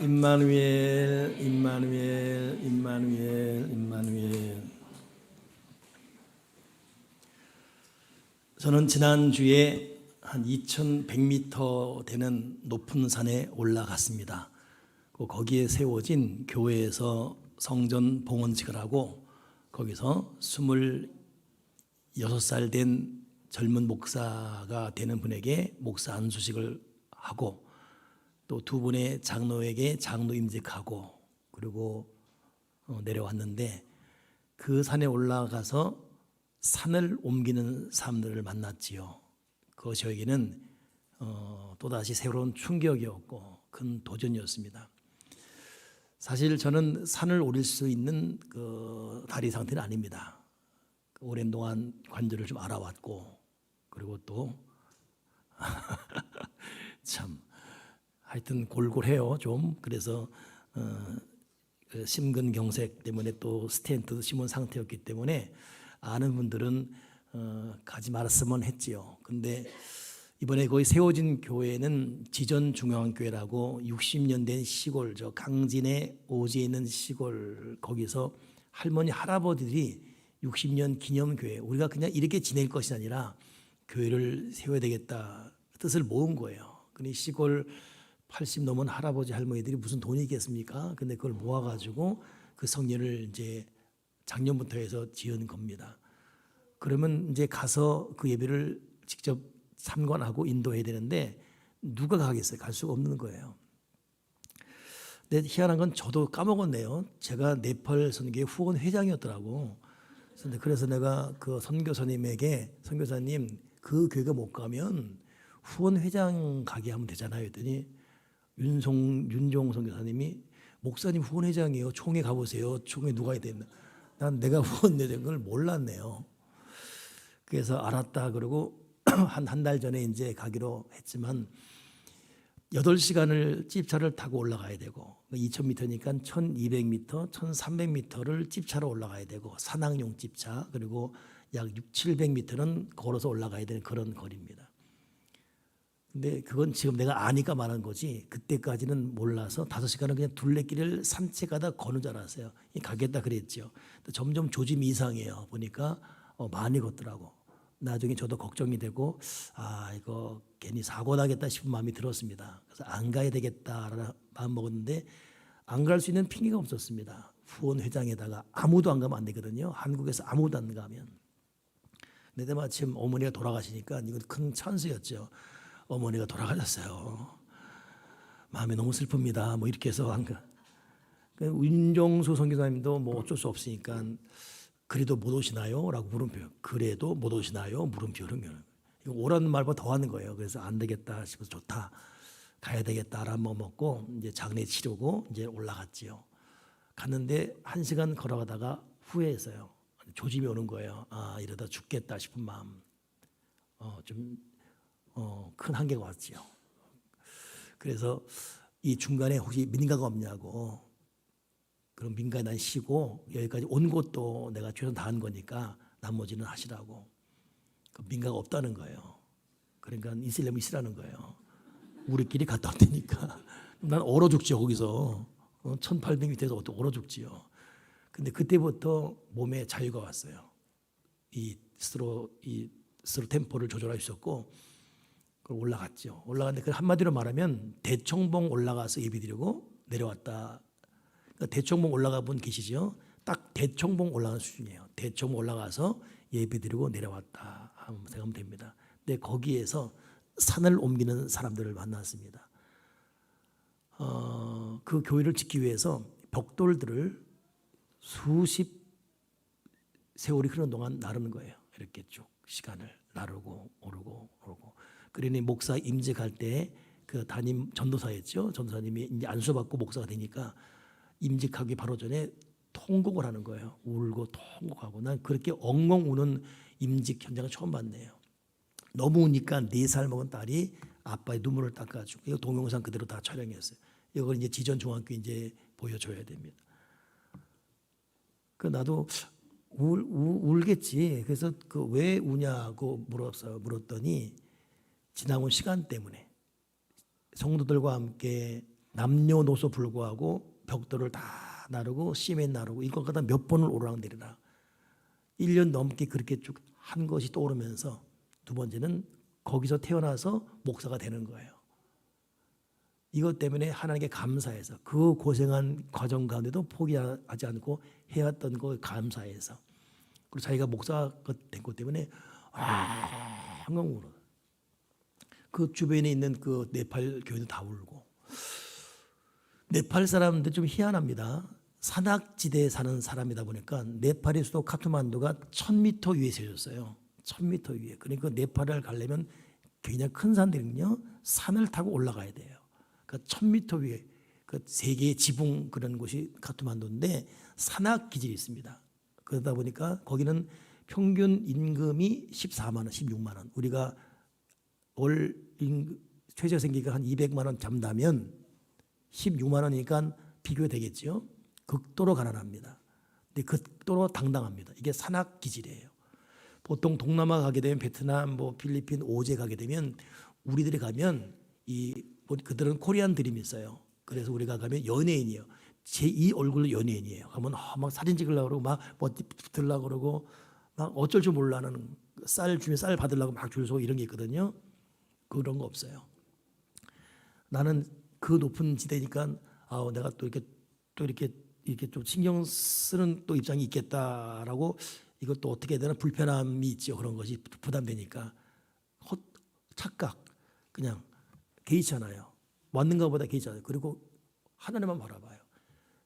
임마누엘, 임마누엘, 임마누엘, 임마누엘. 저는 지난주에 한 2100m 되는 높은 산에 올라갔습니다. 거기에 세워진 교회에서 성전 봉헌식을 하고 거기서 26살 된 젊은 목사가 되는 분에게 목사 안수식을 하고 또 두 분의 장로에게 장로 임직하고 그리고 내려왔는데 그 산에 올라가서 산을 옮기는 사람들을 만났지요. 그것이 저에게는 또다시 새로운 충격이었고 큰 도전이었습니다. 사실 저는 산을 오를 수 있는 그 다리 상태는 아닙니다. 오랜 동안 관절을 좀 알아왔고 그리고 또 참 하여튼 골골해요 좀. 그래서 심근경색 때문에 또 스텐트 심은 상태였기 때문에 아는 분들은 가지 말았으면 했지요. 근데 이번에 거기 세워진 교회는 지전중앙교회라고 60년 된 시골, 저 강진의 오지에 있는 시골, 거기서 할머니 할아버지들이 60년 기념교회, 우리가 그냥 이렇게 지낼 것이 아니라 교회를 세워야 되겠다 뜻을 모은 거예요. 근데 시골 80 넘은 할아버지 할머니들이 무슨 돈이 있겠습니까? 근데 그걸 모아가지고 그 성전을 이제 작년부터 해서 지은 겁니다. 그러면 이제 가서 그 예배를 직접 참관하고 인도해야 되는데 누가 가겠어요? 갈 수가 없는 거예요. 근데 희한한 건 저도 까먹었네요. 제가 네팔 선교회 후원 회장이었더라고. 그래서 내가 그 선교사님에게 선교사님 그 교회가 못 가면 후원 회장 가게 하면 되잖아요. 했더니 윤종 선교사님이 목사님 후원 회장이에요. 총회 가보세요. 총회 누가 해야 되나? 난 내가 후원 회장인 걸 몰랐네요. 그래서 알았다 그러고 한 달 전에 이제 가기로 했지만 8시간을 찝차를 타고 올라가야 되고 2000m니까 1200m, 1300m를 찝차로 올라가야 되고 산악용 찝차 그리고 약 700m는 걸어서 올라가야 되는 그런 거리입니다. 근데 그건 지금 내가 아니까 말한 거지 그때까지는 몰라서 5시간은 그냥 둘레길을 산책하다 거는 줄 알았어요. 가겠다 그랬죠. 점점 조짐이 이상해요. 보니까 많이 걷더라고. 나중에 저도 걱정이 되고 이거 괜히 사고 나겠다 싶은 마음이 들었습니다. 그래서 안 가야 되겠다라는 마음 먹었는데 안 갈 수 있는 핑계가 없었습니다. 후원 회장에다가 아무도 안 가면 안 되거든요. 한국에서 아무도 안 가면. 근데 마침 어머니가 돌아가시니까 이건 큰 찬스였죠. 어머니가 돌아가셨어요. 마음이 너무 슬픕니다. 뭐 이렇게 해서 안 가. 윤종수 선교사님도 뭐 어쩔 수 없으니까 그래도 못 오시나요? 라고 물음표. 그래도 못 오시나요? 물음표. 그러면 오라는 말보다 더 하는 거예요. 그래서 안 되겠다 싶어서 좋다. 가야 되겠다라는 마음 먹고 이제 장례 치르고 이제 올라갔지요. 갔는데 1시간 걸어가다가 후회했어요. 조짐이 오는 거예요. 이러다 죽겠다 싶은 마음. 큰 한계가 왔지요. 그래서 이 중간에 혹시 민가가 없냐고. 그럼 민가에 난 쉬고 여기까지 온 것도 내가 최선 다한 거니까 나머지는 하시라고. 그 민가가 없다는 거예요. 그러니까 있으려면 있으라는 거예요. 우리끼리 갔다 올 테니까. 난 얼어 죽지요 거기서. 1800m에서 어떻게 얼어 죽지요. 근데 그때부터 몸에 자유가 왔어요. 이 스스로 템포를 조절할 수 있었고 올라갔죠. 올라갔는데 그 한마디로 말하면 대청봉 올라가서 예배드리고 내려왔다. 그러니까 대청봉 올라가 본 계시죠? 딱 대청봉 올라간 수준이에요. 대청봉 올라가서 예배드리고 내려왔다 생각하면 됩니다. 근데 거기에서 산을 옮기는 사람들을 만났습니다. 그 교회를 짓기 위해서 벽돌들을 수십 세월이 흐르는 동안 나르는 거예요. 이렇게 쭉 시간을 나르고 오르고. 그러니 목사 임직할 때 그 담임 전도사였죠. 전도사님이 이제 안수받고 목사가 되니까 임직하기 바로 전에 통곡을 하는 거예요. 울고 통곡하고. 난 그렇게 엉엉 우는 임직 현장을 처음 봤네요. 너무 우니까 4살 먹은 딸이 아빠의 눈물을 닦아주고 이거 동영상 그대로 다 촬영했어요. 이걸 이제 지전중앙교 이제 보여줘야 됩니다. 그 나도 울겠지. 그래서 그 왜 우냐고 물었더니 지나온 시간 때문에 성도들과 함께 남녀노소 불구하고 벽돌을 다 나르고 시멘 나르고 이걸 갖다 몇 번을 오르락내리락 1년 넘게 그렇게 쭉 한 것이 떠오르면서 두 번째는 거기서 태어나서 목사가 되는 거예요. 이것 때문에 하나님께 감사해서 그 고생한 과정 가운데도 포기하지 않고 해왔던 거 감사해서 그리고 자기가 목사가 된 것 때문에 한강 울어. 그 주변에 있는 그 네팔 교회도 다 울고. 네팔 사람들 좀 희한합니다. 산악지대에 사는 사람이다 보니까 네팔의 수도 카트만두가 1000m 위에 세워졌어요. 1000m 위에. 그러니까 네팔을 가려면 굉장히 큰 산들은요 산을 타고 올라가야 돼요. 그러니까 1000m 위에 그 세계의 지붕 그런 곳이 카트만두인데 산악 기질이 있습니다. 그러다 보니까 거기는 평균 임금이 14만 원, 16만 원. 우리가 월 최저생계가 한 200만 원 잡다면 16만 원이니까 비교되겠죠. 극도로 가난합니다. 근데 극도로 당당합니다. 이게 산악 기질이에요. 보통 동남아 가게 되면 베트남, 뭐 필리핀, 오제 가게 되면 우리들이 가면 그들은 코리안 드림이 있어요. 그래서 우리가 가면 연예인이에요. 제2 얼굴로 연예인이에요. 가면 막 사진 찍으려고 그러고 막 붙으려고 그러고 막 어쩔 줄 몰라는 쌀 주면 쌀 받으려고 막 줄 서고 이런 게 있거든요. 그런 거 없어요. 나는 그 높은 지대니까 내가 또 이렇게 좀 신경 쓰는 또 입장이 있겠다라고 이것도 어떻게 해야 되나 불편함이 있죠. 그런 것이 부담되니까 착각 그냥 개의치 않아요. 왔는가 보다 개의치 않아요. 그리고 하나님만 바라봐요.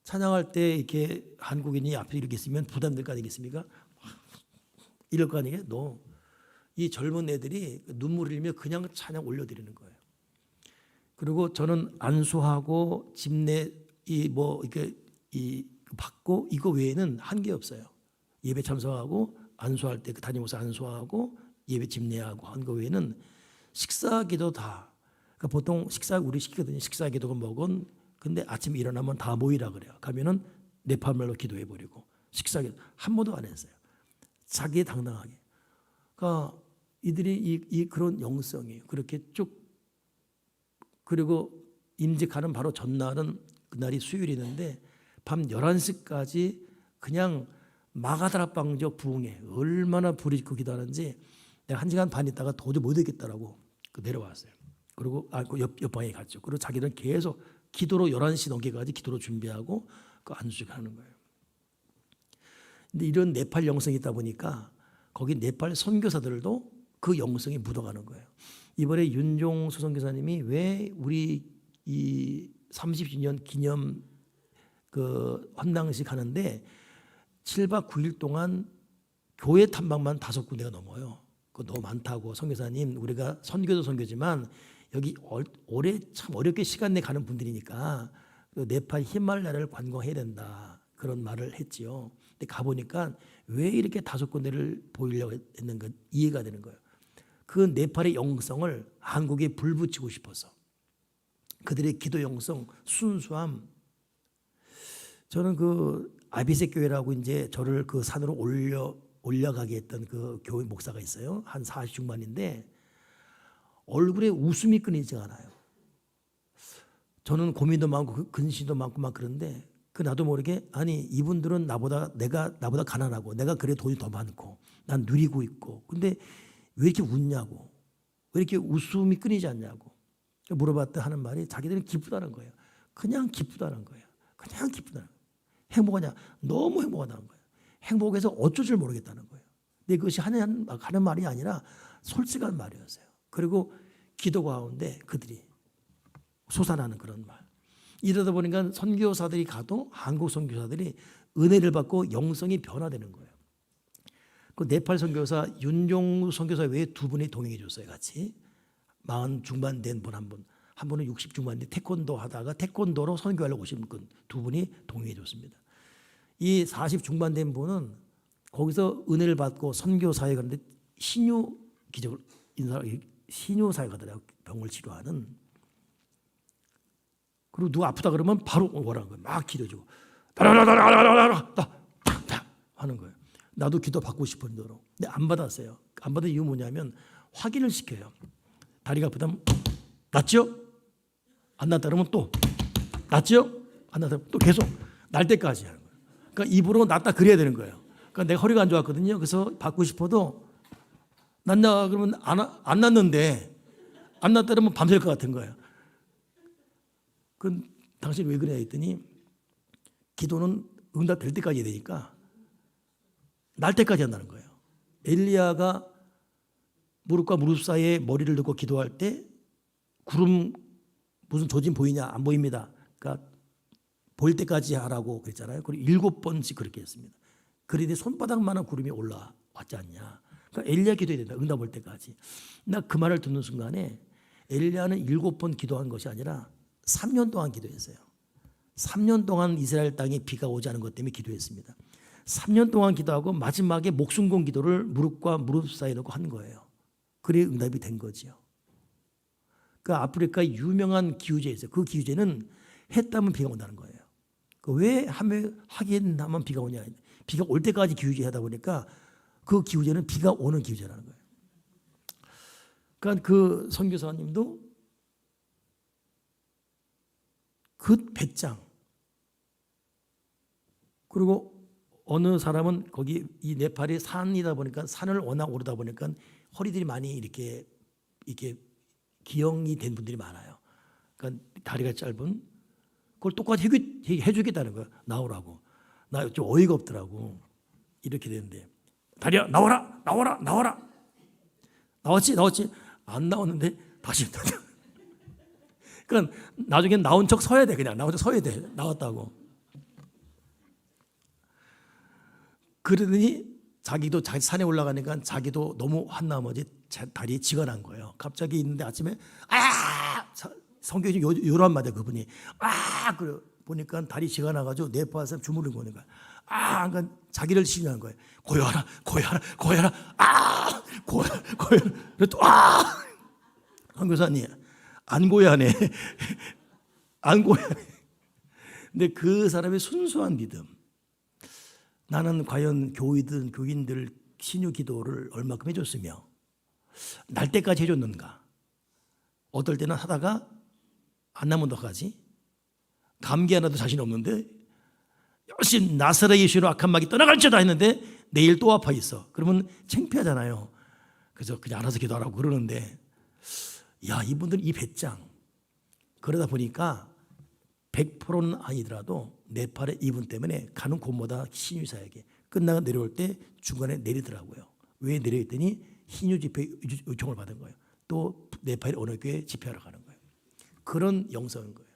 찬양할 때 이렇게 한국인이 앞에 이렇게 있으면 부담될 거 아니겠습니까? 이럴 거 아니에요? 이 젊은 애들이 눈물을 흘리며 그냥 찬양 올려드리는 거예요. 그리고 저는 안수하고 집내 이렇게 받고 이거 외에는 한 게 없어요. 예배 참석하고 안수할 때 그 담임목사 안수하고 예배 집례하고 한 거 외에는 식사기도 다. 그러니까 보통 우리 시키거든요. 식사기도가 먹은. 근데 아침에 일어나면 다 모이라 그래요. 가면은 네팔말로 기도해 버리고 식사기도 한 번도 안 했어요. 자기 당당하게. 그러니까 이들이 그런 영성이에요. 그렇게 쭉. 그리고 임직하는 바로 전날은 그날이 수요일이었는데 밤 11시까지 그냥 마가다락방적 부흥에 얼마나 불이 끄고 기도하는지 내가 1시간 반 있다가 도저히 못 있겠다라고 내려왔어요. 그리고 옆방에 갔죠. 그리고 자기는 계속 기도로 11시 넘게까지 기도로 준비하고 그 안수하는 거예요. 근데 이런 네팔 영성이 있다 보니까 거기 네팔 선교사들도 그 영성이 묻어가는 거예요. 이번에 윤종수 선교사님이 왜 우리 이 30주년 기념 그 헌당식 하는데 7박 9일 동안 교회 탐방만 5군데가 넘어요. 그거 너무 많다고 선교사님 우리가 선교도 선교지만 여기 올해 참 어렵게 시간 내 가는 분들이니까 네팔 히말라야를 관광해야 된다 그런 말을 했지요. 근데 가보니까 왜 이렇게 5군데를 보이려고 했는가 이해가 되는 거예요. 그 네팔의 영성을 한국에 불붙이고 싶어서 그들의 기도 영성, 순수함. 저는 그 아비세 교회라고 이제 저를 그 산으로 올려가게 했던 그 교회 목사가 있어요. 한 40중반인데 얼굴에 웃음이 끊이지 않아요. 저는 고민도 많고 근심도 많고 막 그런데 나도 모르게 아니 이분들은 나보다 가난하고 내가 그래 돈이 더 많고 난 누리고 있고 근데 왜 이렇게 웃냐고 왜 이렇게 웃음이 끊이지 않냐고 물어봤다 하는 말이 자기들은 기쁘다는 거예요. 그냥 기쁘다는 거예요. 그냥 기쁘다는 거예요. 행복하냐? 너무 행복하다는 거예요. 행복해서 어쩔 줄 모르겠다는 거예요. 근데 그것이 하는 말이 아니라 솔직한 말이었어요. 그리고 기도 가운데 그들이 솟아나는 그런 말. 이러다 보니까 선교사들이 가도 한국 선교사들이 은혜를 받고 영성이 변화되는 거예요. 그 네팔 선교사 윤종수 선교사 외에 2분이 동행해 줬어요. 같이 40 중반 된 분 한 분은 60 중반 된 태권도 하다가 태권도로 선교하려고 오신 분 2분이 동행해 줬습니다. 이 40 중반 된 분은 거기서 은혜를 받고 선교사에 가는데 신유 기적을 신유사에 가더라고요. 병을 치료하는. 그리고 누가 아프다 그러면 바로 오라는 거예요. 막 기도해주고 따라라라라라라라 하는 거예요. 나도 기도 받고 싶은 대로. 근데 안 받았어요. 안 받은 이유 뭐냐면 확인을 시켜요. 다리가 아프다면 낫죠? 안 낫다 그러면 또 났죠? 안 났다. 또 계속 날 때까지 하는 거예요. 그러니까 입으로 났다 그래야 되는 거예요. 그러니까 내가 허리가 안 좋았거든요. 그래서 받고 싶어도 났나 그러면 안 났는데 안 났다 그러면 밤샐 것 같은 거예요. 그 당신 왜 그래 했더니 기도는 응답될 때까지 해야 되니까 날 때까지 한다는 거예요. 엘리야가 무릎과 무릎 사이에 머리를 넣고 기도할 때 구름 무슨 조짐 보이냐? 안 보입니다. 그러니까 보일 때까지 하라고 그랬잖아요. 그리고 7번씩 그렇게 했습니다. 그런데 손바닥만한 구름이 올라왔지 않냐. 그러니까 엘리야 기도해야 된다. 응답 올 때까지. 나 그 말을 듣는 순간에 엘리야는 7번 기도한 것이 아니라 3년 동안 기도했어요. 3년 동안 이스라엘 땅에 비가 오지 않은 것 때문에 기도했습니다. 3년 동안 기도하고 마지막에 목숨 건 기도를 무릎과 무릎 사이에 놓고 한 거예요. 그래 응답이 된 거지요. 그 아프리카 유명한 기후제 있어요. 그 기후제는 했다면 비가 온다는 거예요. 왜 하긴 하면 비가 오냐. 비가 올 때까지 기후제 하다 보니까 그 기후제는 비가 오는 기후제라는 거예요. 그러니까 그 선교사님도 그 배짱 그리고 어느 사람은 거기 이 네팔이 산이다 보니까 산을 워낙 오르다 보니까 허리들이 많이 이렇게 기형이 된 분들이 많아요. 그러니까 다리가 짧은 그걸 똑같이 해주겠다는 거예요. 나오라고. 나 좀 어이가 없더라고. 이렇게 되는데 다리야 나와라 나와라 나와라 나왔지 안 나왔는데 다시 그러니까 나중엔 나온 척 서야 돼. 그냥 나온 척 서야 돼. 나왔다고. 그러더니 자기도 자기 산에 올라가니까 자기도 너무 한 나머지 다리에 쥐가 난 거예요. 갑자기 있는데 아침에 성경이 요런 말이야 그분이 그래 보니까 다리 쥐가 나가지고 네팔 사람 주무른 거니까 그러니까 자기를 신뢰한 거예요. 고요하라 고요하라 그래 또 선교사님 안 고요하네 안 고요하네. 근데 그 사람의 순수한 믿음 나는 과연 교인들 신유 기도를 얼마큼 해줬으며 날 때까지 해줬는가. 어떨 때는 하다가 안 나면 어떡하지? 감기 하나도 자신 없는데 열심히 나사렛 예수로 악한 마귀 떠나갈지어다 했는데 내일 또 아파 있어. 그러면 창피하잖아요. 그래서 그냥 알아서 기도하라고 그러는데 이분들은 이 배짱 그러다 보니까 100%는 아니더라도 네팔의 이분 때문에 가는 곳마다 신유사에게 끝나고 내려올 때 중간에 내리더라고요. 왜 내려있더니 신유 집회 요청을 받은 거예요. 또 네팔의 어느 교회 집회하러 가는 거예요. 그런 영성인 거예요.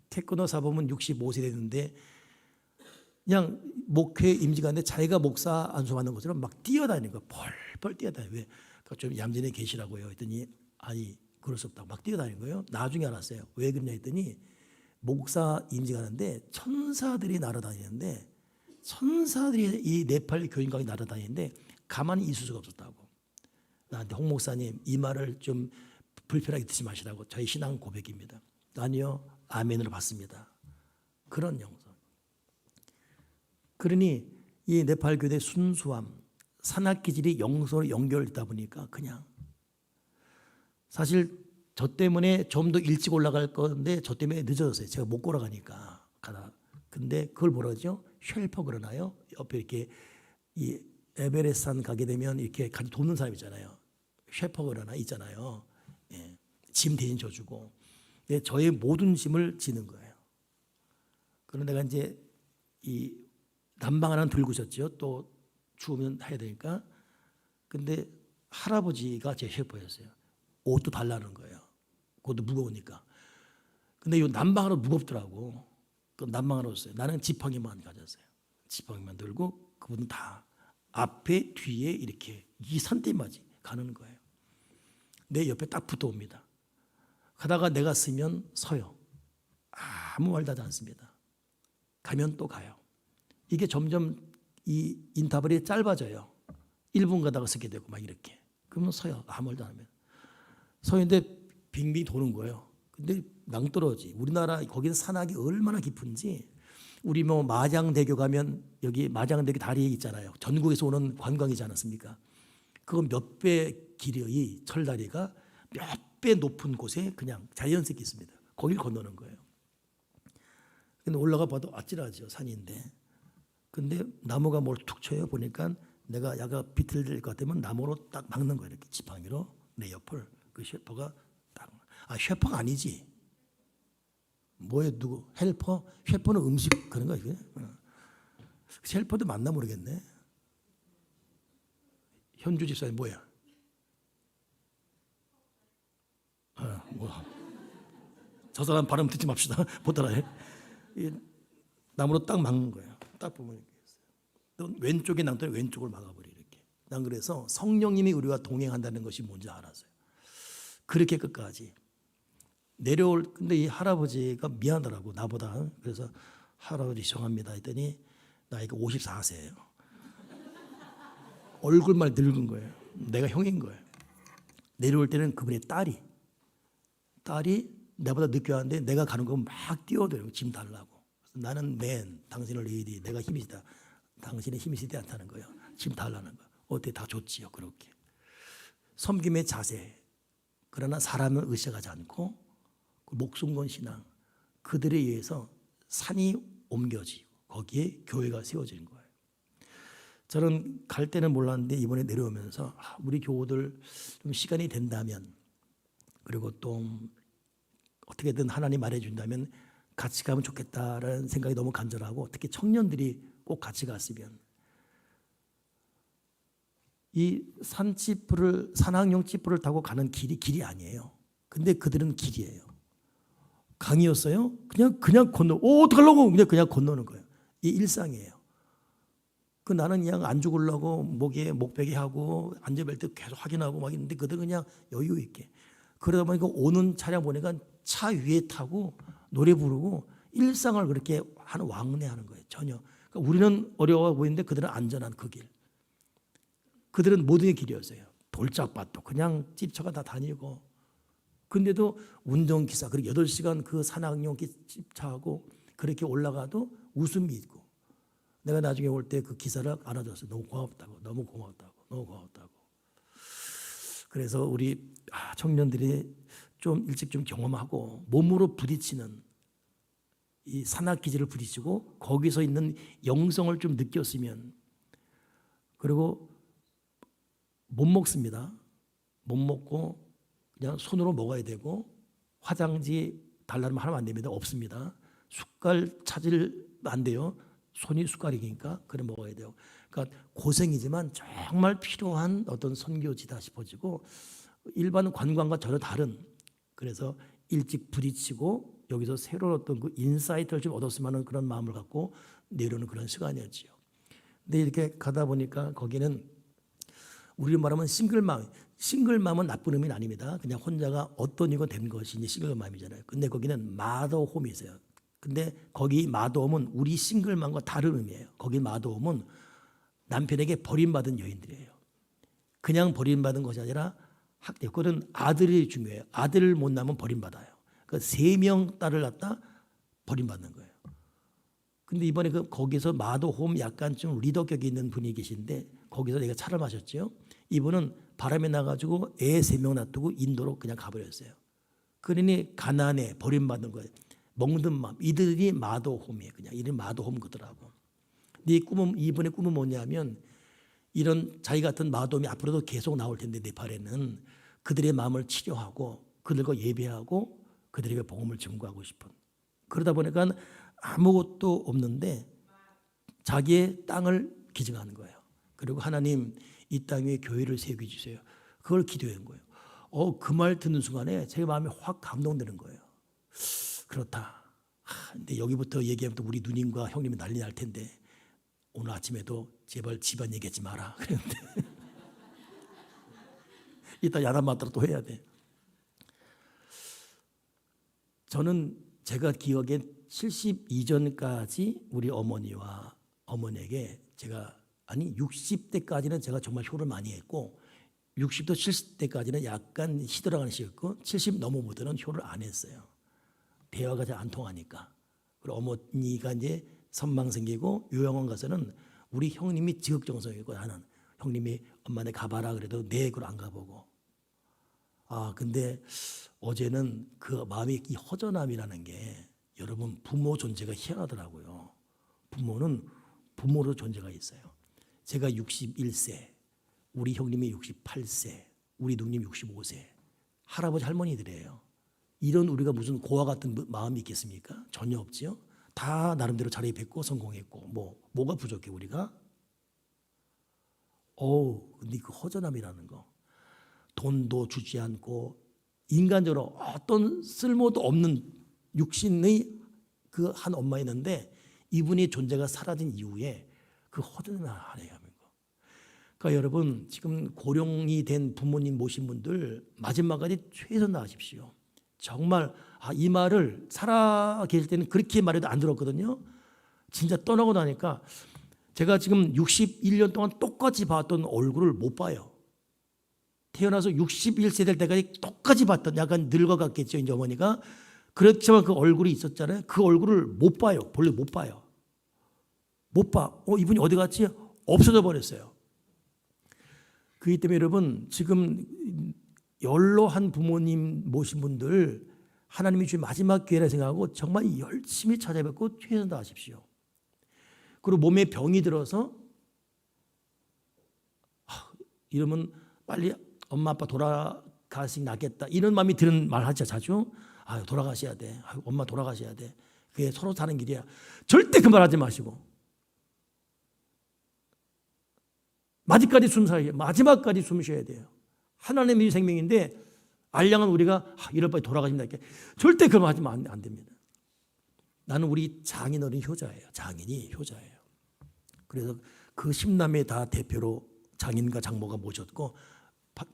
태권도 사범은 65세 됐는데 그냥 목회 임직하는데 자기가 목사 안수받는 것처럼 막 뛰어다니는 거예요. 펄펄 뛰어다니는 거예요. 왜? 좀 얌전히 계시라고요. 했더니 아니 그럴 수 없다고 막 뛰어다니는 거예요. 나중에 알았어요. 왜 그러냐 했더니 목사 임직하는데 천사들이 날아다니는데 천사들이 이 네팔 교인강이 날아다니는데 가만히 있을 수가 없었다고. 나한테 홍 목사님 이 말을 좀 불편하게 듣지 마시라고. 저희 신앙 고백입니다. 아니요 아멘으로 받습니다. 그런 영성. 그러니 이 네팔 교대 순수함 산악기질이 영성으로 연결되다 보니까 그냥 사실 저 때문에 좀 더 일찍 올라갈 건데 저 때문에 늦어졌어요. 제가 못 걸어가니까 가다. 근데 그걸 뭐라 그러죠? 쉘퍼 그러나요? 옆에 이렇게 이 에베레스트 가게 되면 이렇게 같이 돕는 사람 있잖아요. 쉘퍼 그러나 있잖아요. 짐 대신 져주고. 근데 저의 모든 짐을 지는 거예요. 그럼 내가 이제 이 난방 하나 들고 있었죠. 또 추우면 해야 되니까. 근데 할아버지가 제 쉘퍼였어요. 옷도 달라는 거예요. 그것도 무거우니까. 근데 이 난방하러 무겁더라고. 그 난방하러 왔어요. 나는 지팡이만 가졌어요. 지팡이만 들고 그분은 다 앞에 뒤에 이렇게 이 산대맞이 가는 거예요. 내 옆에 딱 붙어옵니다. 가다가 내가 쓰면 서요. 아무 말도 하지 않습니다. 가면 또 가요. 이게 점점 이 인터벌이 짧아져요. 1분 가다가 쓰게 되고 막 이렇게. 그러면 서요. 아무 말도 안 하면. 서인데 빙빙 도는 거예요. 근데 낭떠러지. 우리나라 거기는 산악이 얼마나 깊은지 우리 뭐 마장대교 가면 여기 마장대교 다리 있잖아요. 전국에서 오는 관광이지 않았습니까? 그거 몇 배 길이의 철다리가 몇 배 높은 곳에 그냥 자연스럽게 있습니다. 거길 건너는 거예요. 근데 올라가 봐도 아찔하죠. 산인데. 근데 나무가 뭘 툭 쳐요. 보니까 내가 약간 비틀릴 것 같으면 나무로 딱 막는 거예요. 이렇게 지팡이로 내 옆을. 그 셰퍼가 딱. 셰퍼가 아니지. 뭐예요? 누구? 헬퍼? 셰퍼는 음식 그런 거 이게. 헬퍼도 맞나 모르겠네. 현주 집사님 뭐야? 뭐. 저 사람 발음 듣지 맙시다. 보더라 해. 나무로 딱 막는 거예요. 딱 보면 이렇게 있어요. 왼쪽에 낭떠러지 왼쪽을 막아버려 이렇게. 난 그래서 성령님이 우리와 동행한다는 것이 뭔지 알았어요. 그렇게 끝까지 내려올. 근데 이 할아버지가 미안하더라고 나보다. 그래서 할아버지 죄송합니다 했더니 나이가 54세예요. 얼굴만 늙은 거예요. 내가 형인 거예요. 내려올 때는 그분의 딸이 나보다 늦게 왔는데 내가 가는 거 막 뛰어들고 짐 달라고. 나는 맨, 당신은 레이디, 내가 힘이 있다. 당신의 힘이 있지 않다는 거예요. 짐 달라는 거. 어때? 다 좋지요. 그렇게. 섬김의 자세. 그러나 사람을 의식하지 않고 목숨 건 신앙. 그들에 의해서 산이 옮겨지고 거기에 교회가 세워지는 거예요. 저는 갈 때는 몰랐는데 이번에 내려오면서 우리 교우들 좀 시간이 된다면 그리고 또 어떻게든 하나님 말해준다면 같이 가면 좋겠다라는 생각이 너무 간절하고 특히 청년들이 꼭 같이 갔으면 이 산악용 지프를 타고 가는 길이 아니에요. 근데 그들은 길이에요. 강이었어요. 그냥 건너. 어떡하려고 그냥 건너는 거예요. 이 일상이에요. 나는 그냥 안 죽으려고 목에 목베개 하고 안전벨트 계속 확인하고 막 있는데 그들은 그냥 여유 있게. 그러다 보니까 오는 차량 보니까 차 위에 타고 노래 부르고 일상을 그렇게 왕래하는 거예요. 전혀. 그러니까 우리는 어려워 보이는데 그들은 안전한 그 길. 그들은 모든 게 길이었어요. 돌짝밭도 그냥 집차가 다 다니고. 근데도 운전기사 그리고 8시간 그 산악용 집차하고 그렇게 올라가도 웃음이 있고. 내가 나중에 올 때 그 기사를 안아줬어요. 너무 고맙다고. 너무 고맙다고. 너무 고맙다고. 그래서 우리 청년들이 좀 일찍 좀 경험하고 몸으로 부딪히는 이 산악기지를 부딪히고 거기서 있는 영성을 좀 느꼈으면. 그리고 못 먹습니다. 못 먹고 그냥 손으로 먹어야 되고 화장지 달라면 하면 안 됩니다. 없습니다. 숟갈 찾으면 안 돼요. 손이 숟갈이니까 그래 먹어야 돼요. 그러니까 고생이지만 정말 필요한 어떤 선교지다 싶어지고 일반 관광과 전혀 다른. 그래서 일찍 부딪히고 여기서 새로운 어떤 그 인사이트를 좀 얻었으면 하는 그런 마음을 갖고 내려오는 그런 시간이었지요. 근데 이렇게 가다 보니까 거기는 우리로 말하면 싱글맘은 나쁜 의미는 아닙니다. 그냥 혼자가 어떤 이고 된 것이 이제 싱글맘이잖아요. 근데 거기는 마더홈이 있어요. 근데 거기 마더홈은 우리 싱글맘과 다른 의미예요. 거기 마더홈은 남편에게 버림받은 여인들이에요. 그냥 버림받은 것이 아니라 학대. 그건 아들이 중요해요. 아들을 못 낳으면 버림받아요. 그 3명 딸을 낳다 버림받는 거예요. 근데 이번에 거기서 마더홈 약간 좀 리더격이 있는 분이 계신데 거기서 내가 차를 마셨죠. 이분은 바람에 나가지고 애 3명 놔두고 인도로 그냥 가버렸어요. 그러니 가난해 버림받는 거예요. 먹는 마음. 이들이 마더홈이에요. 그냥 이름 마더홈 그더라고. 근데 이분의 꿈은 뭐냐면 이런 자기 같은 마더홈이 앞으로도 계속 나올 텐데 네팔에는 그들의 마음을 치료하고 그들과 예배하고 그들에게 복음을 증거하고 싶은. 그러다 보니까 아무것도 없는데 자기의 땅을 기증하는 거예요. 그리고 하나님 이 땅에 교회를 세우게 주세요. 그걸 기도한 거예요. 그 말 듣는 순간에 제 마음이 확 감동되는 거예요. 그렇다. 근데 여기부터 얘기하면 우리 누님과 형님이 난리 날 텐데 오늘 아침에도 제발 집안 얘기하지 마라 그랬는데 이따 야단 맞더라 또 해야 돼. 저는 제가 기억에 72전까지 우리 어머니와 어머니에게 제가 60대까지는 제가 정말 효를 많이 했고 60도 70대까지는 약간 시들어가는 시였고 70 넘어보더는 효를 안 했어요. 대화가 잘 안 통하니까. 그리고 어머니가 이제 선망 생기고 요양원 가서는 우리 형님이 지극정성이고 나는 형님이 엄마네 가봐라 그래도 네 그걸 안 가보고. 근데 어제는 그 마음의 이 허전함이라는 게 여러분 부모 존재가 희한하더라고요. 부모는 부모로 존재가 있어요. 제가 61세, 우리 형님이 68세, 우리 누님 65세, 할아버지 할머니들이에요. 이런 우리가 무슨 고아 같은 마음이 있겠습니까? 전혀 없지요. 다 나름대로 자리에 뵙고 성공했고 뭐가 부족해 우리가? 근데 그 허전함이라는 거, 돈도 주지 않고 인간적으로 어떤 쓸모도 없는 육신의 그 한 엄마였는데 이분의 존재가 사라진 이후에 그 허전함을 하네요. 그러니까 여러분 지금 고령이 된 부모님 모신 분들 마지막까지 최선 다하십시오. 정말 이 말을 살아 계실 때는 그렇게 말해도 안 들었거든요. 진짜 떠나고 나니까 제가 지금 61년 동안 똑같이 봤던 얼굴을 못 봐요. 태어나서 61세 될 때까지 똑같이 봤던, 약간 늙어갔겠죠 이제 어머니가. 그렇지만 그 얼굴이 있었잖아요. 그 얼굴을 못 봐요. 본래 못 봐요. 못 봐. 이분이 어디 갔지? 없어져 버렸어요. 그렇기 때문에 여러분 지금 연로한 부모님 모신 분들 하나님이 주신 마지막 기회라 생각하고 정말 열심히 찾아뵙고 최선 다하십시오. 그리고 몸에 병이 들어서 이러면 빨리 엄마 아빠 돌아가시기 낫겠다 이런 마음이 드는 말 하죠 자주. 돌아가셔야 돼. 엄마 돌아가셔야 돼. 그게 서로 사는 길이야. 절대 그 말 하지 마시고 마지막까지 숨 쉬어야 돼요. 하나님의 생명인데 알량한 우리가 이럴 바에 돌아가신다 이렇게 절대 그런 말 하면 안 됩니다. 나는 우리 장인어른 효자예요. 장인이 효자예요. 그래서 그 10남매 다 대표로 장인과 장모가 모셨고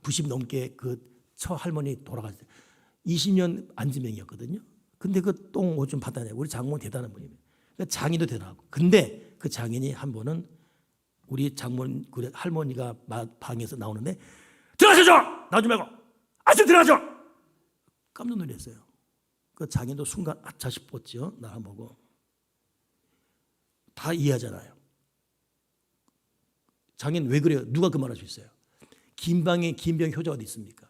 90 넘게 그 처할머니 돌아가실 때 20년 안지명이었거든요. 근데 그 똥 옷 좀 받아내고 우리 장모는 대단한 분이에요. 그러니까 장인도 대단하고. 근데 그 장인이 한 번은 우리 장모는 할머니가 방에서 나오는데 들어가셔! 나오지 말고! 아직 들어가셔! 깜짝 놀랐어요. 그 장인도 순간 아차 싶었죠. 나 보고. 다 이해하잖아요. 장인 왜 그래요? 누가 그 말할 수 있어요? 긴병 효자 어디 있습니까?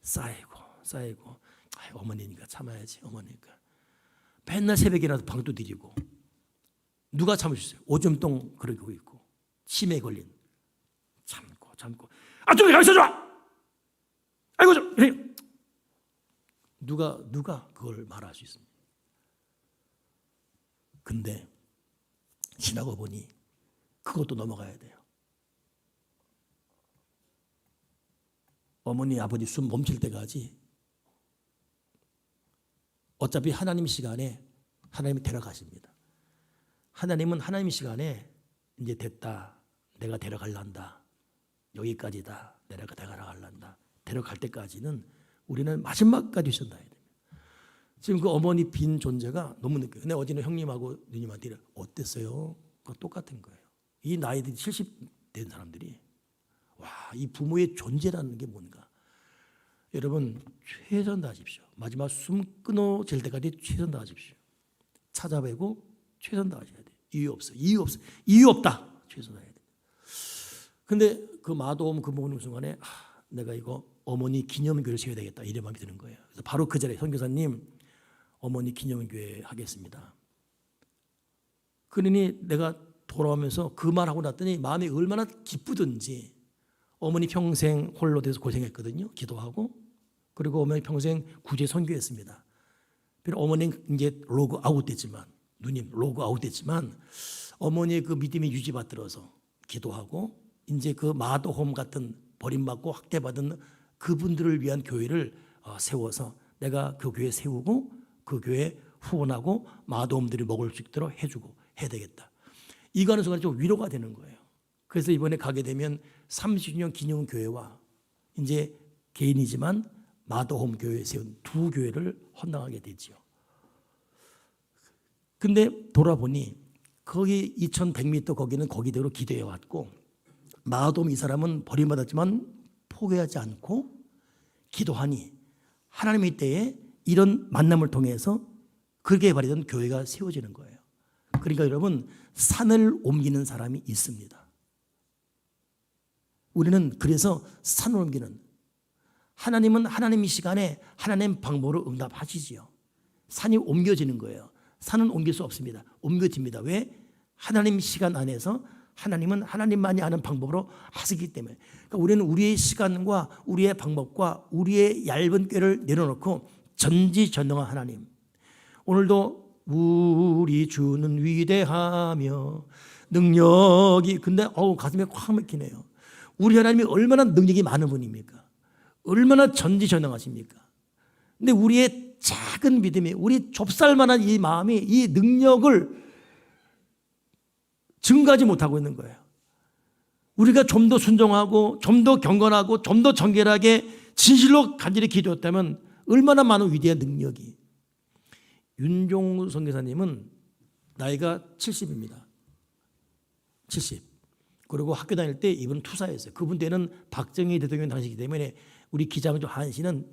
쌓이고 어머니니까 참아야지. 어머니니까 맨날 새벽이라도 방도 드리고 누가 참을 수 있어요? 오줌똥 그러고 있고 치매 걸린 참고 좀 가만있어 줘! 아이고 좀 누가 그걸 말할 수 있습니까? 근데 지나고 보니 그것도 넘어가야 돼요. 어머니 아버지 숨 멈출 때까지 어차피 하나님 시간에 하나님이 데려가십니다. 하나님은 하나님 시간에 이제 됐다. 내가 데려갈란다. 여기까지다. 내가 데려갈란다. 데려갈 때까지는 우리는 마지막까지 있어야 됩니다. 지금 그 어머니 빈 존재가 너무 느껴요. 근데 어제는 형님하고 누님한테 어땠어요? 그거 똑같은 거예요. 이 나이들이 70 된 사람들이 이 부모의 존재라는 게 뭔가. 여러분 최선 다하십시오. 마지막 숨 끊어질 때까지 최선 다하십시오. 찾아뵈고 최선 다하셔야 돼요. 이유 없다. 최선 다해야 돼요. 근데 그 마도움 그 모는 순간에 내가 이거 어머니 기념교회를 세워야 되겠다 이런 마음이 드는 거예요. 그래서 바로 그 자리에 선교사님 어머니 기념교회 하겠습니다. 그러니 내가 돌아오면서 그 말하고 났더니 마음이 얼마나 기쁘든지. 어머니 평생 홀로 돼서 고생했거든요. 기도하고. 그리고 어머니 평생 구제 선교했습니다. 어머니는 이제 로그 아웃 됐지만 누님 로그 아웃 됐지만 어머니의 그 믿음이 유지받들어서 기도하고 이제 그 마더홈 같은 버림받고 학대받은 그분들을 위한 교회를 세워서 내가 그 교회 세우고 그 교회 후원하고 마더홈들이 먹을 수 있도록 해주고 해야 되겠다. 이거 하는 순간 좀 위로가 되는 거예요. 그래서 이번에 가게 되면 30주년 기념교회와 이제 개인이지만 마더홈 교회에 세운 두 교회를 헌당하게 되지요. 근데 돌아보니 거기 2100m 거기는 거기대로 기도해 왔고 마더홈 이 사람은 버림받았지만 포기하지 않고 기도하니 하나님의 때에 이런 만남을 통해서 그렇게 바라던 교회가 세워지는 거예요. 그러니까 여러분 산을 옮기는 사람이 있습니다. 우리는 그래서 산을 옮기는 하나님은 하나님의 시간에 하나님 방법으로 응답하시지요. 산이 옮겨지는 거예요. 산은 옮길 수 없습니다. 옮겨집니다. 왜? 하나님 시간 안에서 하나님은 하나님만이 아는 방법으로 하시기 때문에. 그러니까 우리는 우리의 시간과 우리의 방법과 우리의 얇은 꾀를 내려놓고 전지전능한 하나님. 오늘도 우리 주는 위대하며 능력이, 근데 가슴에 콱 막히네요. 우리 하나님이 얼마나 능력이 많은 분입니까? 얼마나 전지전능하십니까? 근데 우리의 작은 믿음이, 우리 좁쌀만한 이 마음이 이 능력을 증가하지 못하고 있는 거예요. 우리가 좀 더 순종하고 좀 더 경건하고 좀 더 정결하게 진실로 간절히 기도했다면 얼마나 많은 위대한 능력이. 윤종우 선교사님은 나이가 70입니다. 70. 그리고 학교 다닐 때 이분은 투사였어요. 그분 때는 박정희 대통령 당시이기 때문에 우리 기장조 한 씨는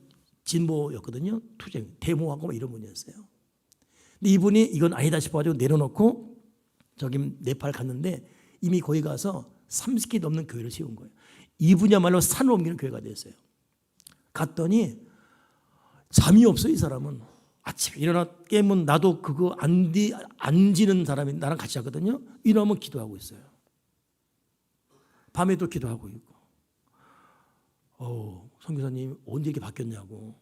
진보였거든요. 투쟁, 데모하고 이런 분이었어요. 근데 이분이 이건 아니다 싶어가지고 내려놓고 저기 네팔 갔는데 이미 거기 가서 30개 넘는 교회를 세운 거예요. 이분이야말로 산을 옮기는 교회가 됐어요. 갔더니 잠이 없어. 이 사람은 아침에 일어나 깨면 나도 그거 안 지는 사람이 나랑 같이 하거든요. 일어나면 기도하고 있어요. 밤에도 기도하고 있고. 선교사님 언제 이렇게 바뀌었냐고.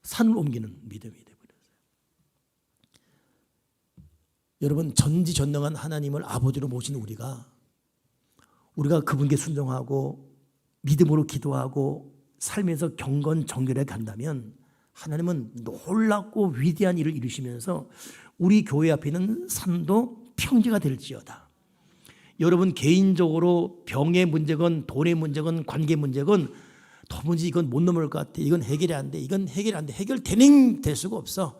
산을 옮기는 믿음이 되어버렸어요. 여러분, 전지전능한 하나님을 아버지로 모시는 우리가 그분께 순종하고 믿음으로 기도하고 살면서 경건 정결에 간다면 하나님은 놀랍고 위대한 일을 이루시면서 우리 교회 앞에 있는 산도 평지가 될지어다. 여러분 개인적으로 병의 문제건 돈의 문제건 관계 문제건 도무지 이건 못 넘을 것 같아. 이건 해결이 안 돼. 이건 해결이 안 돼. 해결될 수가 없어.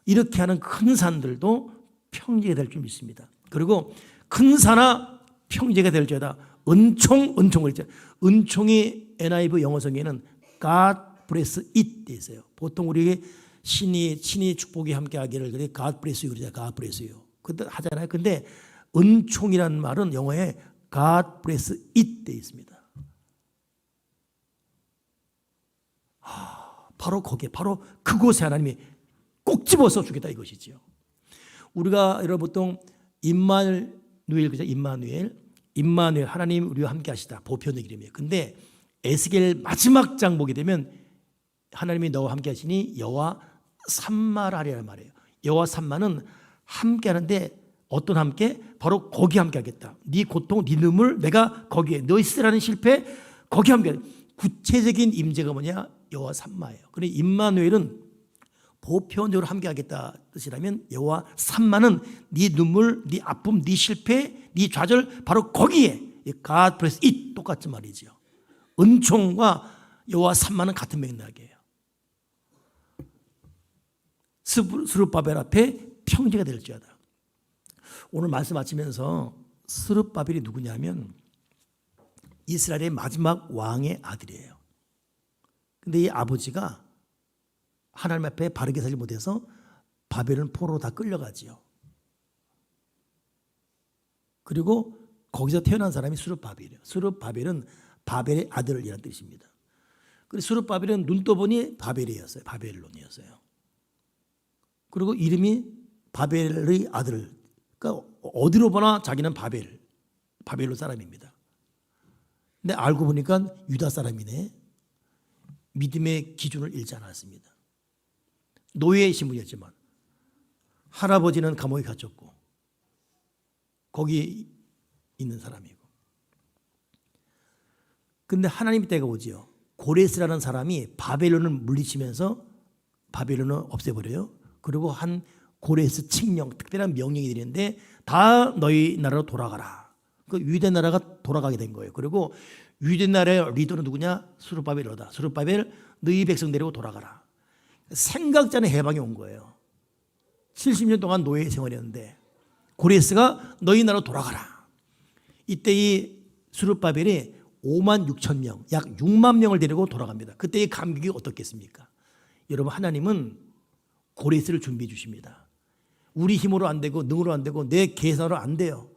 이렇게 하는 큰 산들도 평지가 될 줄 믿습니다. 그리고 큰 산아 평지가 될지어다. 은총을 있죠. 은총이 NIV 영어성에는 God bless it 돼 있어요. 보통 우리 신이 축복이 함께하기를 그래 God bless you 그러잖아요. God bless you. 근데 하잖아요. 근데 은총이라는 말은 영어에 God bless it 돼 있습니다. 바로 거기에, 바로 그곳에 하나님이 꼭 집어서 주겠다 이것이지요. 우리가 여러분 보통 임마누엘 그죠? 임마누엘 하나님 우리와 함께 하시다 보편의 이름이에요. 근데 에스겔 마지막 장 보게 되면 하나님이 너와 함께 하시니 여호와 삼마라리라는 말이에요. 여호와 삼마는 함께 하는데 어떤 함께? 바로 거기 함께 하겠다. 네 고통, 네 눈물 내가 거기에, 너희 쓰라는 실패 거기 함께. 구체적인 임재가 뭐냐? 여호와 삼마예요. 그런데 임마누엘은 보편적으로 함께 하겠다 뜻이라면 여호와 삼마는 네 눈물, 네 아픔, 네 실패, 네 좌절 바로 거기에 God bless it 똑같은 말이죠. 은총과 여호와 삼마는 같은 맥락이에요. 스룹바벨 앞에 평지가 될지어다. 오늘 말씀 마치면서 스룹바벨이 누구냐면 이스라엘의 마지막 왕의 아들이에요. 근데 이 아버지가 하나님 앞에 바르게 살지 못해서 바벨은 포로로 다 끌려가지요. 그리고 거기서 태어난 사람이 스룹바벨이에요. 스룹바벨은 바벨의 아들이라는 뜻입니다. 그래서 스룹바벨은 눈 떠보니 바벨이었어요. 바벨론이었어요. 그리고 이름이 바벨의 아들. 그러니까 어디로 보나 자기는 바벨론 사람입니다. 근데 알고 보니까 유다 사람이네. 믿음의 기준을 잃지 않았습니다. 노예의 신분이었지만 할아버지는 감옥에 갇혔고 거기 있는 사람이고. 근데 하나님의 때가 오지요. 고레스라는 사람이 바벨론을 물리치면서 바벨론을 없애버려요. 그리고 한 고레스 칙령, 특별한 명령이 내리는데 다 너희 나라로 돌아가라. 그 유대 나라가 돌아가게 된 거예요. 그리고 유대 나라의 리더는 누구냐? 스룹바벨이다. 스룹바벨 너희 백성 데리고 돌아가라. 생각지 않은 해방이 온 거예요. 70년 동안 노예 생활이었는데 고레스가 너희 나라로 돌아가라. 이때 이 스룹바벨이 5만 6천 명, 약 6만 명을 데리고 돌아갑니다. 그때의 감격이 어떻겠습니까? 여러분 하나님은 고레스를 준비해 주십니다. 우리 힘으로 안 되고 능으로 안 되고 내 계산으로 안 돼요.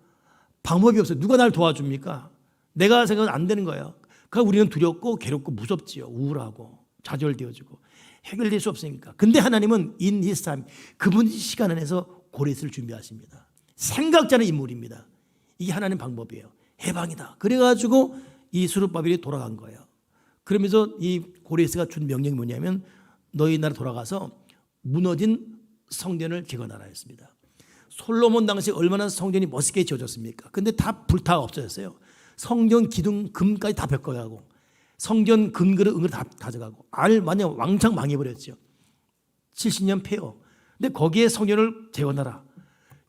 방법이 없어요. 누가 날 도와줍니까? 내가 생각은 안 되는 거예요. 그러니까 우리는 두렵고 괴롭고 무섭지요. 우울하고 좌절되어지고 해결될 수 없으니까. 근데 하나님은 in his time, 그분 시간 안에서 고레스를 준비하십니다. 생각지 않은 인물입니다. 이게 하나님 방법이에요. 해방이다. 그래가지고 이 스룹바벨이 돌아간 거예요. 그러면서 이 고레스가 준 명령이 뭐냐면 너희 나라 돌아가서 무너진 성전을 재건하라 했습니다. 솔로몬 당시 얼마나 성전이 멋있게 지어졌습니까? 근데 다 불타가 없어졌어요. 성전 기둥 금까지 다 벗겨가고 성전 근거를 은거를 다 가져가고 마냥 왕창 망해버렸죠. 70년 폐허. 근데 거기에 성전을 재건하라.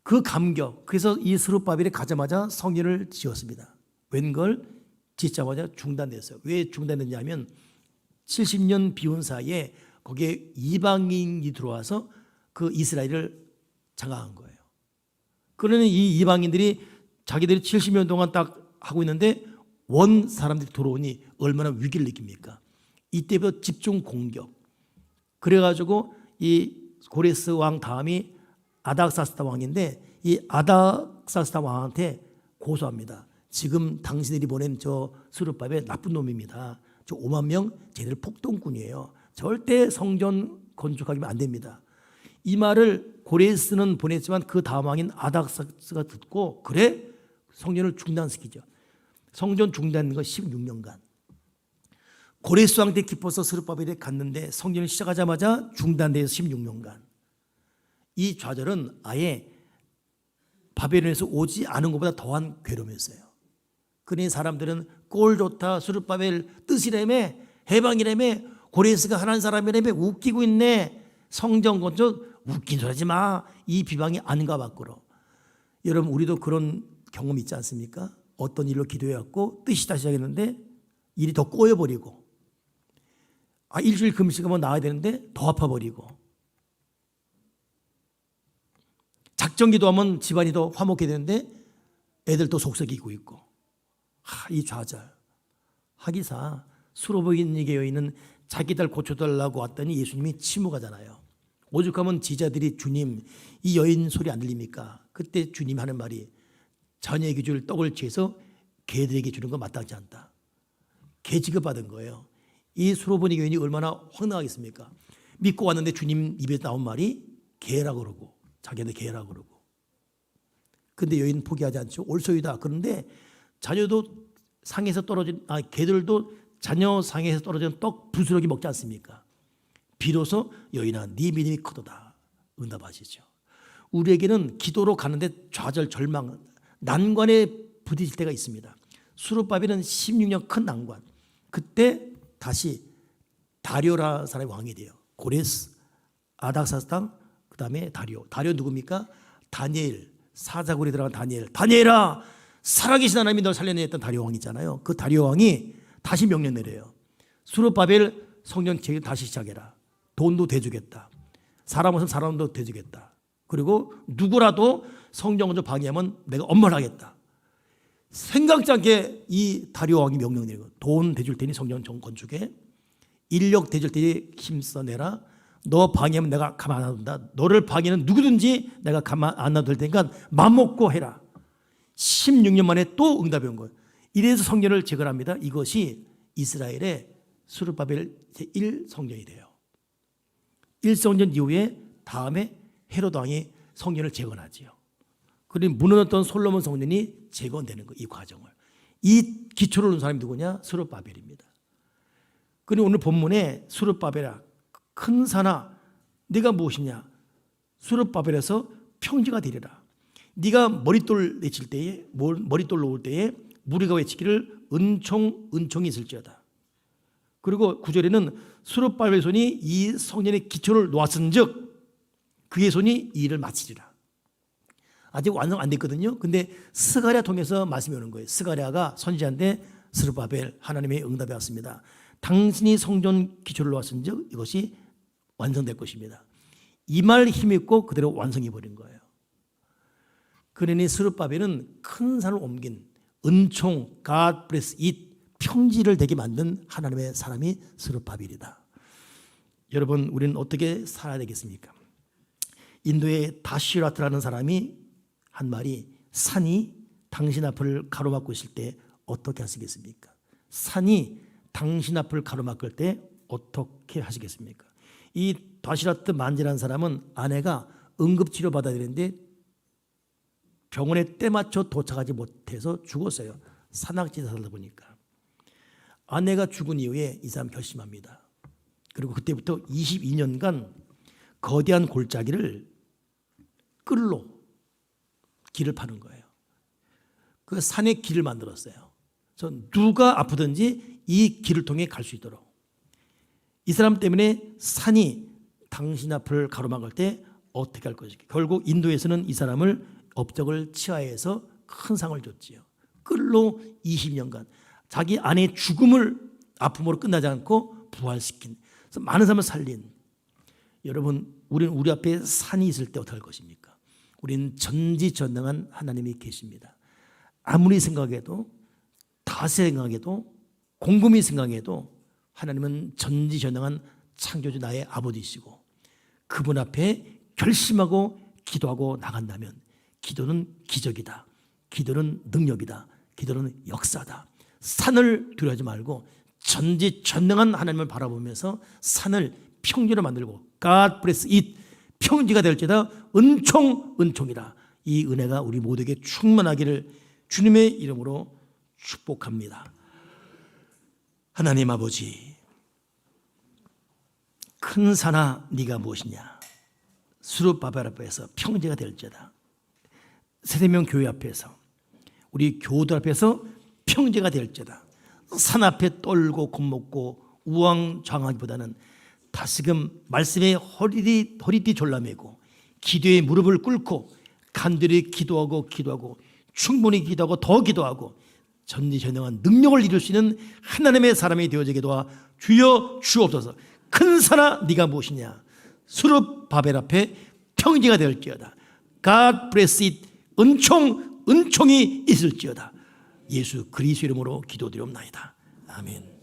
그 감격. 그래서 이 스룹바벨이 가자마자 성전을 지었습니다. 웬걸 짓자마자 중단됐어요. 왜 중단됐냐면 70년 비운 사이에 거기에 이방인이 들어와서 그 이스라엘을 장악한 거예요. 그러니 이 이방인들이 자기들이 70년 동안 딱 하고 있는데 원 사람들이 들어오니 얼마나 위기를 느낍니까? 이때부터 집중 공격. 그래가지고 이 고레스 왕 다음이 아닥사스다 왕인데 이 아닥사스다 왕한테 고소합니다. 지금 당신들이 보낸 저 스룹바벨 나쁜 놈입니다. 저 5만 명 쟤들 폭동꾼이에요. 절대 성전 건축하면 안 됩니다. 이 말을 고레스는 보냈지만 그 다음 왕인 아닥사스가 듣고 그래? 성전을 중단시키죠. 성전 중단된 거 16년간. 고레스 왕 때 기뻐서 스룹바벨에 갔는데 성전을 시작하자마자 중단돼서 16년간. 이 좌절은 아예 바벨론에서 오지 않은 것보다 더한 괴로움이었어요. 그러니 사람들은 꼴 좋다, 스룹바벨 뜻이라며, 해방이라며, 고레스가 하나님 사람이라며 웃기고 있네. 성전 건축 웃긴 소리 하지 마. 이 비방이 안가 밖으로. 여러분 우리도 그런 경험 있지 않습니까? 어떤 일로 기도해갖고 뜻이 다시 시작했는데 일이 더 꼬여버리고 일주일 금식하면 나와야 되는데 더 아파버리고 작정 기도하면 집안이 더 화목해야 되는데 애들 또 속썩이고 있고 이 좌절. 하기사 수로보이니게 여인은 자기 딸 고쳐달라고 왔더니 예수님이 침묵하잖아요. 오죽하면 제자들이 주님 이 여인 소리 안 들립니까? 그때 주님 하는 말이 자녀에게 줄 떡을 취해서 개들에게 주는 건 마땅치 않다. 개 취급받은 거예요. 이 수로보니 여인이 얼마나 황당하겠습니까? 믿고 왔는데 주님 입에서 나온 말이 개라고 그러고 자기한테 개라고 그러고. 근데 여인은 포기하지 않죠. 올소이다. 그런데 자녀도 상에서 떨어진 개들도 자녀 상에서 떨어진 떡 부스러기 먹지 않습니까? 비로소 여인아 네 믿음이 크도다. 응답하시죠. 우리에게는 기도로 가는데 좌절 절망 난관에 부딪힐 때가 있습니다. 수룹바벨은 16년 큰 난관. 그때 다시 다리오라 사람이 왕이 돼요. 고레스, 아닥사스당, 그 다음에 다리오. 다리오 누굽니까? 다니엘, 사자굴에 들어간 다니엘. 다니엘아 살아계신 하나님이 널 살려냈던 다리오 왕 있잖아요. 그 다리오 왕이 다시 명령 내려요. 수룹바벨 성전 재개 다시 시작해라. 돈도 대주겠다. 사람 없으면 사람도 대주겠다. 그리고 누구라도 성전 건축 방해하면 내가 엄벌 하겠다. 생각지 않게 이 다리오 왕이 명령 내리고 돈 대줄 테니 성전 건축에 인력 대줄 테니 힘써내라. 너 방해하면 내가 가만 안 놔둔다. 너를 방해는 누구든지 내가 가만 안 놔둘 테니까 맘먹고 해라. 16년 만에 또 응답이 온 거예요. 이래서 성전을 재건합니다. 이것이 이스라엘의 스룹바벨 제1성전이 돼요. 1성전 이후에 다음에 헤롯 왕이 성전을 재건하지요. 그리고 무너졌던 솔로몬 성전이 재건되는 거예요. 이 과정을. 이 기초를 놓은 사람이 누구냐? 스룹바벨입니다. 그리고 오늘 본문에 스룹바벨아 큰 산아 네가 무엇이냐? 스룹바벨에서 평지가 되리라. 네가 머릿돌 내칠 때에 머릿돌 놓을 때에 무리가 외치기를 은총이 있을지어다. 그리고 9절에는 스룹바벨 손이 이 성전의 기초를 놓았은즉 그의 손이 이 일을 마치리라. 아직 완성 안 됐거든요. 근데 스가랴 통해서 말씀이 오는 거예요. 스가랴가 선지자인데 스룹바벨 하나님의 응답이 왔습니다. 당신이 성전 기초를 놓았은즉 이것이 완성될 것입니다. 이 말 힘있고 그대로 완성해 버린 거예요. 그러니 스룹바벨은 큰 산을 옮긴 은총, God bless it, 평지를 되게 만든 하나님의 사람이 스룹바벨이다. 여러분 우리는 어떻게 살아야 되겠습니까? 인도의 다시라트라는 사람이 한 말이 산이 당신 앞을 가로막고 있을 때 어떻게 하시겠습니까? 산이 당신 앞을 가로막을 때 어떻게 하시겠습니까? 이 바시라트 만지라는 사람은 아내가 응급치료 받아야 되는데 병원에 때맞춰 도착하지 못해서 죽었어요. 산악지대에 살다 보니까. 아내가 죽은 이후에 이 사람 결심합니다. 그리고 그때부터 22년간 거대한 골짜기를 끌로 길을 파는 거예요. 그 산에 길을 만들었어요. 그래서 누가 아프든지 이 길을 통해 갈 수 있도록. 이 사람 때문에 산이 당신 앞을 가로막을 때 어떻게 할 것인가. 결국 인도에서는 이 사람을 업적을 치하해서 큰 상을 줬지요. 끌로 20년간 자기 아내의 죽음을 아픔으로 끝나지 않고 부활시킨, 그래서 많은 사람을 살린. 여러분, 우리는 우리 앞에 산이 있을 때 어떻게 할 것입니까? 우리는 전지전능한 하나님이 계십니다. 아무리 생각해도, 다 생각해도, 곰곰이 생각해도 하나님은 전지전능한 창조주 나의 아버지시고, 그분 앞에 결심하고 기도하고 나간다면 기도는 기적이다. 기도는 능력이다. 기도는 역사다. 산을 두려워하지 말고 전지전능한 하나님을 바라보면서 산을 평지로 만들고 God bless it, 평지가 될지다. 은총이라. 이 은혜가 우리 모두에게 충만하기를 주님의 이름으로 축복합니다. 하나님 아버지, 큰 산아 네가 무엇이냐. 수룹바벨 앞에서 평지가 될지다. 세대명 교회 앞에서, 우리 교우들 앞에서 평지가 될지다. 산 앞에 떨고 겁먹고 우왕좌왕하기보다는 다시금 말씀에 허리띠 졸라매고 기도에 무릎을 꿇고 간절히 기도하고 충분히 기도하고 더 기도하고 전지전능한 능력을 이룰 수 있는 하나님의 사람이 되어지게 도와 주여 주옵소서. 큰 산아 네가 무엇이냐. 수룹바벨 앞에 평지가 될지어다. God bless it, 은총이 있을지어다. 예수 그리스도 이름으로 기도드리옵나이다. 아멘.